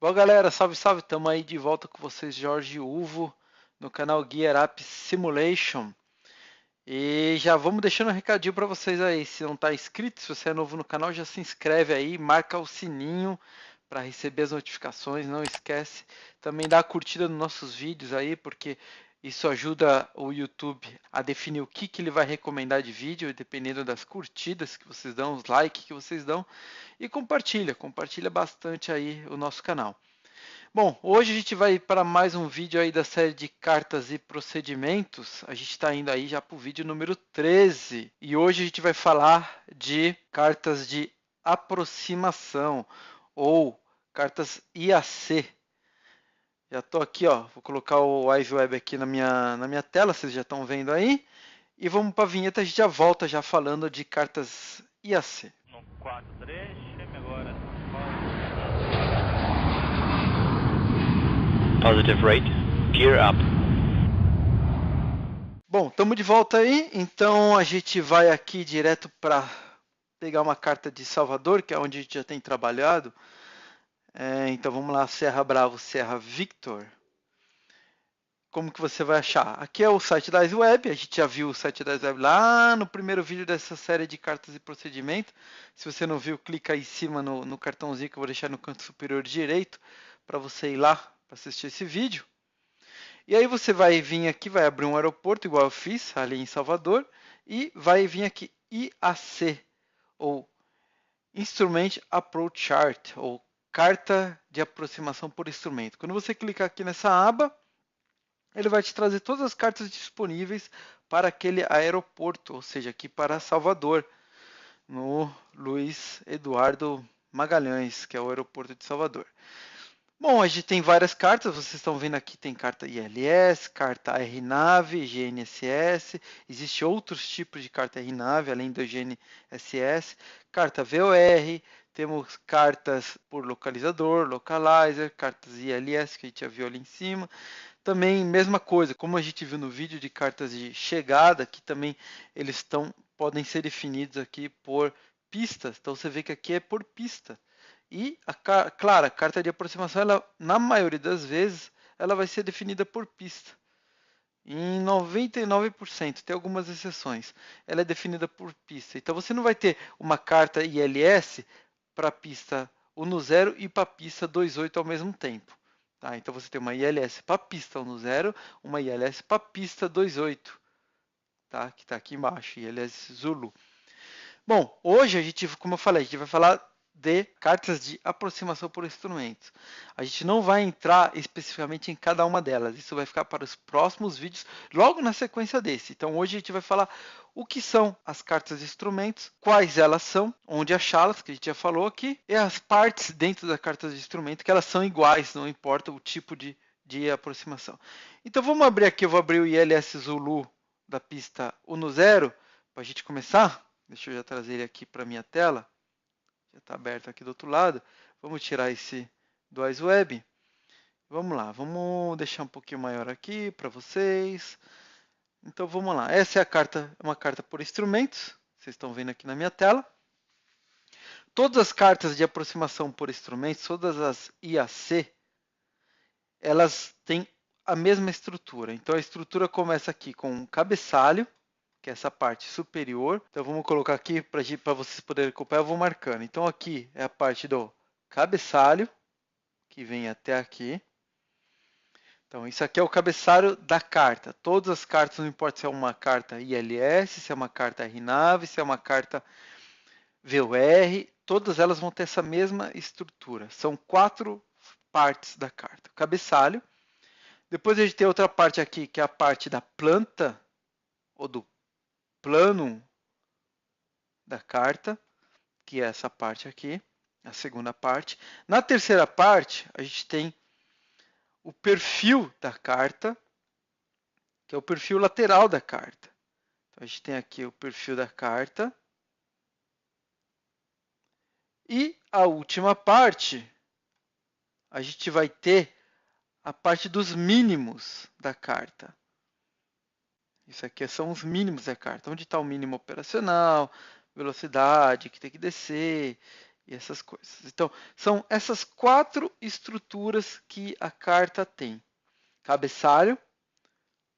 Bom, galera, salve, salve! Estamos aí de volta com vocês, Jorge Uvo, no canal Gear Up Simulation. E já vamos deixando um recadinho para vocês aí. Se não está inscrito, se você é novo no canal, já se inscreve aí, marca o sininho para receber as notificações. Não esquece também dar a curtida nos nossos vídeos aí, porque isso ajuda o YouTube a definir o que ele vai recomendar de vídeo, dependendo das curtidas que vocês dão, os likes que vocês dão. E compartilha bastante aí o nosso canal. Bom, hoje a gente vai para mais um vídeo aí da série de cartas e procedimentos. A gente está indo aí já para o vídeo número 13. E hoje a gente vai falar de cartas de aproximação ou cartas IAC. Já estou aqui, ó, vou colocar o iWeb aqui na minha tela, vocês já estão vendo aí. E vamos para a vinheta, a gente já volta já falando de cartas IAC. No 4-3, chame agora. Positive rate, gear up. Bom, estamos de volta aí, então a gente vai aqui direto para pegar uma carta de Salvador, que é onde a gente já tem trabalhado. Então vamos lá, Serra Bravo, Serra Victor. Como que você vai achar? Aqui é o site da Web, a gente já viu o site da Web lá no primeiro vídeo dessa série de cartas e procedimento. Se você não viu, clica aí em cima no cartãozinho que eu vou deixar no canto superior direito para você ir lá para assistir esse vídeo. E aí você vai vir aqui, vai abrir um aeroporto, igual eu fiz ali em Salvador, e vai vir aqui IAC, ou Instrument Approach Chart, ou Carta de Aproximação por Instrumento. Quando você clicar aqui nessa aba, ele vai te trazer todas as cartas disponíveis para aquele aeroporto, ou seja, aqui para Salvador, no Luiz Eduardo Magalhães, que é o aeroporto de Salvador. Bom, a gente tem várias cartas, vocês estão vendo aqui, tem carta ILS, carta RNAV, GNSS, existem outros tipos de carta RNAV, além do GNSS, carta VOR, temos cartas por localizador, localizer, cartas ILS, que a gente já viu ali em cima. Também, mesma coisa, como a gente viu no vídeo de cartas de chegada, que também eles podem ser definidos aqui por pistas, então você vê que aqui é por pista. E, claro, a carta de aproximação, ela, na maioria das vezes, ela vai ser definida por pista. Em 99%, tem algumas exceções, ela é definida por pista. Então você não vai ter uma carta ILS para a pista 1-0 e para a pista 2-8 ao mesmo tempo. Tá? Então você tem uma ILS para a pista 1-0, uma ILS para a pista 2-8, tá? Que está aqui embaixo, ILS Zulu. Bom, hoje a gente, como eu falei, a gente vai falar de cartas de aproximação por instrumentos. A gente não vai entrar especificamente em cada uma delas, isso vai ficar para os próximos vídeos, logo na sequência desse. Então hoje a gente vai falar o que são as cartas de instrumentos, quais elas são, onde achá-las, que a gente já falou aqui, e as partes dentro da carta de instrumento, que elas são iguais, não importa o tipo de aproximação. Então vamos abrir aqui, eu vou abrir o ILS Zulu da pista 1-0, para a gente começar. Deixa eu já trazer ele aqui para a minha tela. Já está aberto aqui do outro lado. Vamos tirar esse do Web. Vamos lá, vamos deixar um pouquinho maior aqui para vocês. Então vamos lá. Essa é a carta, uma carta por instrumentos. Vocês estão vendo aqui na minha tela. Todas as cartas de aproximação por instrumentos, todas as IAC, elas têm a mesma estrutura. Então a estrutura começa aqui com um cabeçalho, que é essa parte superior. Então vamos colocar aqui para vocês poderem acompanhar, eu vou marcando. Então aqui é a parte do cabeçalho, que vem até aqui. Então isso aqui é o cabeçalho da carta. Todas as cartas, não importa se é uma carta ILS, se é uma carta RNAV, se é uma carta VOR, todas elas vão ter essa mesma estrutura. São 4 partes da carta. Cabeçalho. Depois a gente tem outra parte aqui, que é a parte da planta, ou do plano da carta, que é essa parte aqui, a segunda parte. Na terceira parte, a gente tem o perfil da carta, que é o perfil lateral da carta. Então, a gente tem aqui o perfil da carta. E a última parte, a gente vai ter a parte dos mínimos da carta. Isso aqui são os mínimos da carta. Onde está o mínimo operacional, velocidade que tem que descer, e essas coisas. Então, são essas 4 estruturas que a carta tem. Cabeçalho,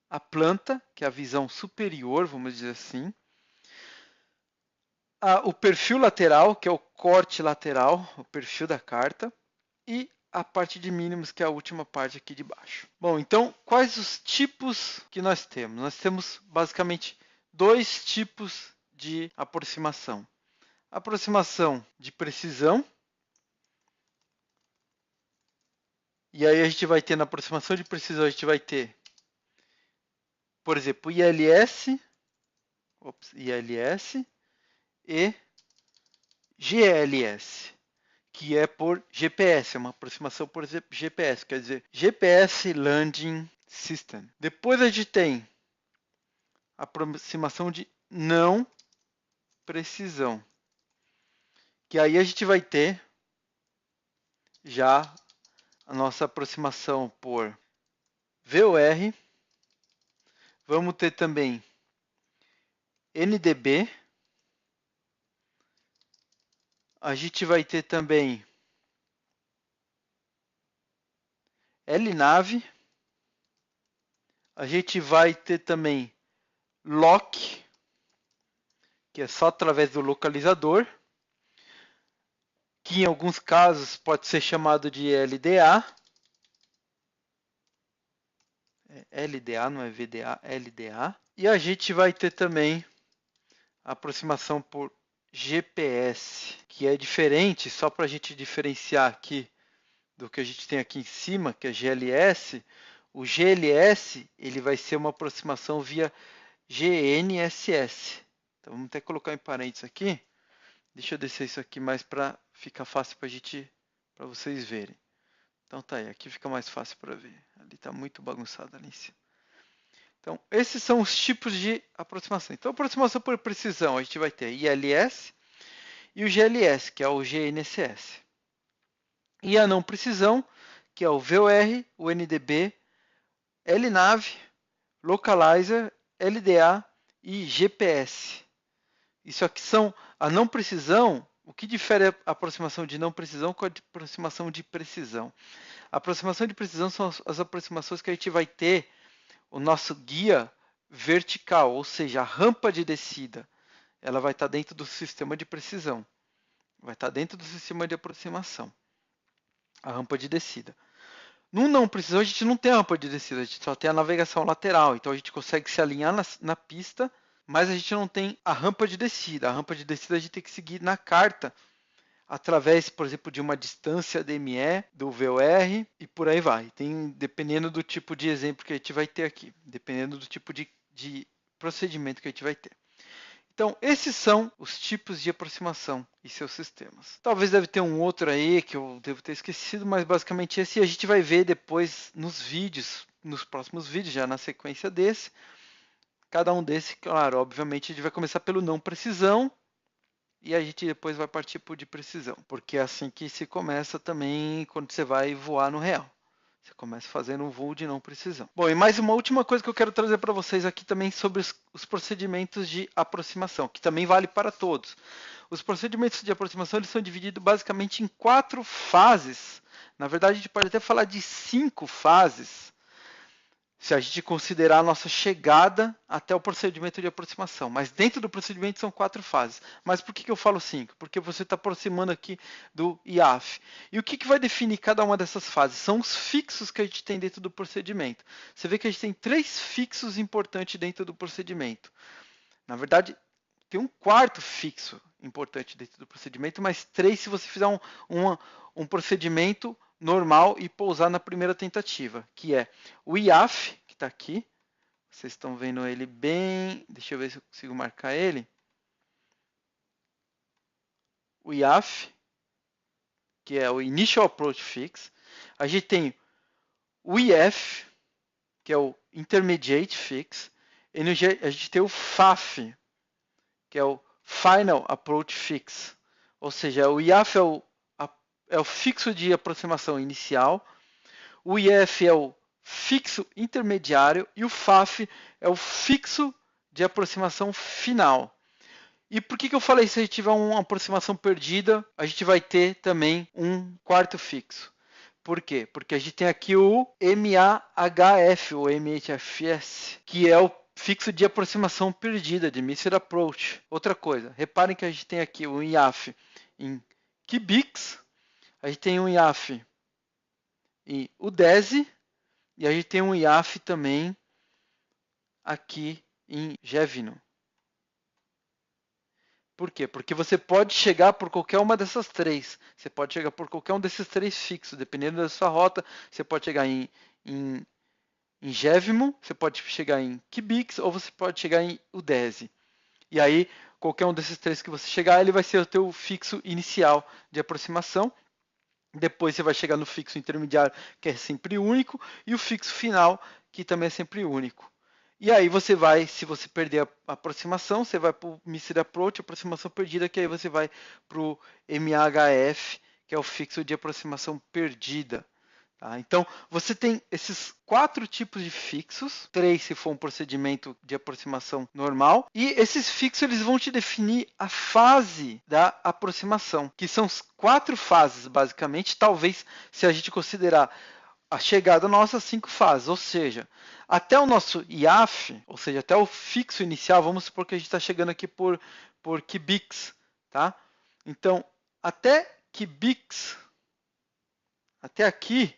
a planta, que é a visão superior, vamos dizer assim. O perfil lateral, que é o corte lateral, o perfil da carta. E a parte de mínimos, que é a última parte aqui de baixo. Bom, então, quais os tipos que nós temos? Nós temos, basicamente, 2 tipos de aproximação. Aproximação de precisão. E aí a gente vai ter, na aproximação de precisão, a gente vai ter, por exemplo, ILS e GLS, que é por GPS, é uma aproximação por GPS, quer dizer, GPS Landing System. Depois a gente tem a aproximação de não precisão, que aí a gente vai ter já a nossa aproximação por VOR, vamos ter também NDB, a gente vai ter também LNAV, a gente vai ter também LOC, que é só através do localizador, que em alguns casos pode ser chamado de LDA. LDA, não é VDA, LDA. E a gente vai ter também a aproximação por GPS, que é diferente, só para a gente diferenciar aqui do que a gente tem aqui em cima, que é GLS. O GLS ele vai ser uma aproximação via GNSS. Então vamos até colocar em parênteses aqui. Deixa eu descer isso aqui mais para ficar fácil para vocês verem. Então tá aí, aqui fica mais fácil para ver. Ali está muito bagunçado ali em cima. Então, esses são os tipos de aproximação. Então, aproximação por precisão, a gente vai ter ILS e o GLS, que é o GNSS. E a não precisão, que é o VOR, o NDB, LNAV, Localizer, LDA e GPS. Isso aqui são a não precisão. O que difere a aproximação de não precisão com a aproximação de precisão? A aproximação de precisão são as aproximações que a gente vai ter o nosso guia vertical, ou seja, a rampa de descida. Ela vai estar dentro do sistema de precisão. Vai estar dentro do sistema de aproximação. A rampa de descida. No não precisão, a gente não tem a rampa de descida, a gente só tem a navegação lateral. Então a gente consegue se alinhar na pista, mas a gente não tem a rampa de descida. A rampa de descida a gente tem que seguir na carta, através, por exemplo, de uma distância DME, do VOR e por aí vai. Dependendo do tipo de exemplo que a gente vai ter aqui, dependendo do tipo de procedimento que a gente vai ter. Então, esses são os tipos de aproximação e seus sistemas. Talvez deve ter um outro aí que eu devo ter esquecido, mas basicamente esse a gente vai ver depois nos vídeos, nos próximos vídeos, já na sequência desse. Cada um desses, claro, obviamente a gente vai começar pelo não precisão, e a gente depois vai partir para o de precisão, porque é assim que se começa também quando você vai voar no real. Você começa fazendo um voo de não precisão. Bom, e mais uma última coisa que eu quero trazer para vocês aqui também sobre os procedimentos de aproximação, que também vale para todos. Os procedimentos de aproximação eles são divididos basicamente em 4 fases. Na verdade, a gente pode até falar de 5 fases, se a gente considerar a nossa chegada até o procedimento de aproximação. Mas dentro do procedimento são 4 fases. Mas por que eu falo 5? Porque você está aproximando aqui do IAF. E o que vai definir cada uma dessas fases? São os fixos que a gente tem dentro do procedimento. Você vê que a gente tem 3 fixos importantes dentro do procedimento. Na verdade, tem um 4º fixo importante dentro do procedimento, mas 3 se você fizer um procedimento normal e pousar na primeira tentativa, que é o IAF, que está aqui. Vocês estão vendo ele bem. Deixa eu ver se eu consigo marcar ele. O IAF, que é o Initial Approach Fix. A gente tem o IF, que é o Intermediate Fix. E a gente tem o FAF, que é o Final Approach Fix. Ou seja, o IAF é o fixo de aproximação inicial, o IF é o fixo intermediário e o FAF é o fixo de aproximação final. E por que eu falei se a gente tiver uma aproximação perdida, a gente vai ter também um quarto fixo? Por quê? Porque a gente tem aqui o MAHF, ou MHFS, que é o fixo de aproximação perdida, de Missed Approach. Outra coisa, reparem que a gente tem aqui o IAF em Kibix, a gente tem um IAF em UDESI, e a gente tem um IAF também aqui em Gevino. Por quê? Porque você pode chegar por qualquer uma dessas três. Você pode chegar por qualquer um desses três fixos. Dependendo da sua rota, você pode chegar em Gevimo, você pode chegar em Kibix ou você pode chegar em Udese. E aí, qualquer um desses três que você chegar, ele vai ser o teu fixo inicial de aproximação. Depois você vai chegar no fixo intermediário, que é sempre único, e o fixo final, que também é sempre único. E aí você vai, se você perder a aproximação, você vai para o Missed Approach, aproximação perdida, que aí você vai para o MHF, que é o fixo de aproximação perdida. Tá? Então, você tem esses 4 tipos de fixos, 3 se for um procedimento de aproximação normal, e esses fixos eles vão te definir a fase da aproximação, que são 4 fases, basicamente, talvez, se a gente considerar a chegada nossa, 5 fases, ou seja, até o nosso IAF, ou seja, até o fixo inicial, vamos supor que a gente está chegando aqui por Kibix, tá? Então, até Kibix, até aqui,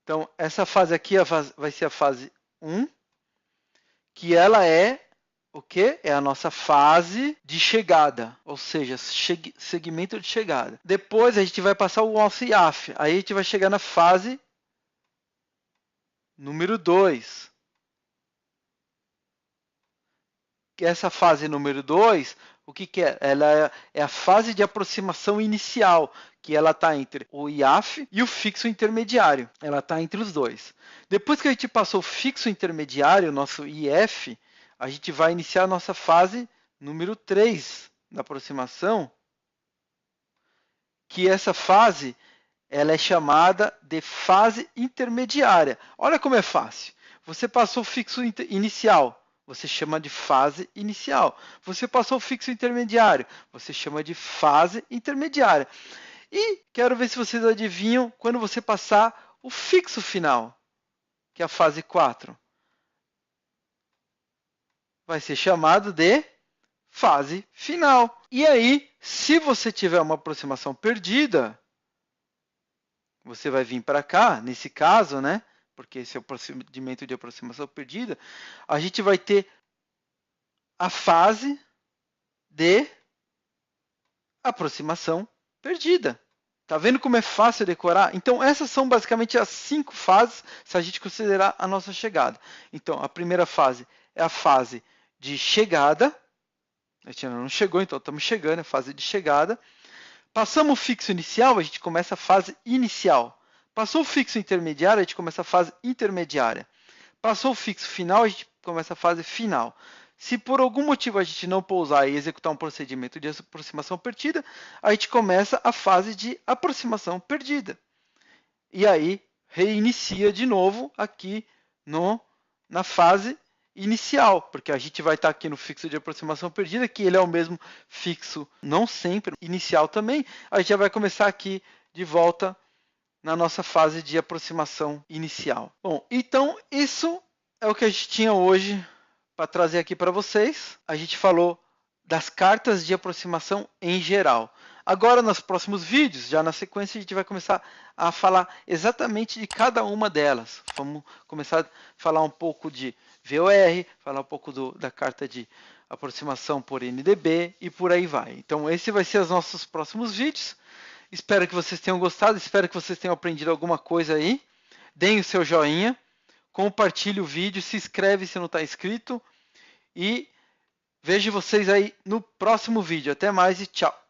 então essa fase aqui vai ser a fase 1, que ela é o que? É a nossa fase de chegada, ou seja, segmento de chegada. Depois a gente vai passar o nosso IAF, aí a gente vai chegar na fase número 2. Essa fase número 2, o que é? Ela é a fase de aproximação inicial, que ela está entre o IAF e o fixo intermediário. Ela está entre os dois. Depois que a gente passou o fixo intermediário, nosso IF, a gente vai iniciar a nossa fase número 3 da aproximação, que essa fase ela é chamada de fase intermediária. Olha como é fácil. Você passou o fixo inicial, você chama de fase inicial. Você passou o fixo intermediário, você chama de fase intermediária. E quero ver se vocês adivinham quando você passar o fixo final, que é a fase 4. Vai ser chamado de fase final. E aí, se você tiver uma aproximação perdida, você vai vir para cá, nesse caso, né? Porque esse é o procedimento de aproximação perdida, a gente vai ter a fase de aproximação perdida. Tá vendo como é fácil decorar? Então, essas são basicamente as 5 fases, se a gente considerar a nossa chegada. Então, a primeira fase é a fase de chegada. A gente ainda não chegou, então estamos chegando, é a fase de chegada. Passamos o fixo inicial, a gente começa a fase inicial. Passou o fixo intermediário, a gente começa a fase intermediária. Passou o fixo final, a gente começa a fase final. Se por algum motivo a gente não pousar e executar um procedimento de aproximação perdida, a gente começa a fase de aproximação perdida. E aí reinicia de novo aqui na fase inicial, porque a gente vai estar aqui no fixo de aproximação perdida, que ele é o mesmo fixo, não sempre, inicial também. A gente já vai começar aqui de volta na nossa fase de aproximação inicial. Bom, então isso é o que a gente tinha hoje para trazer aqui para vocês. A gente falou das cartas de aproximação em geral. Agora, nos próximos vídeos, já na sequência, a gente vai começar a falar exatamente de cada uma delas. Vamos começar a falar um pouco de VOR, falar um pouco da carta de aproximação por NDB e por aí vai. Então, esse vai ser os nossos próximos vídeos. Espero que vocês tenham gostado, espero que vocês tenham aprendido alguma coisa aí. Deem o seu joinha, compartilhe o vídeo, se inscreve se não está inscrito e vejo vocês aí no próximo vídeo. Até mais e tchau!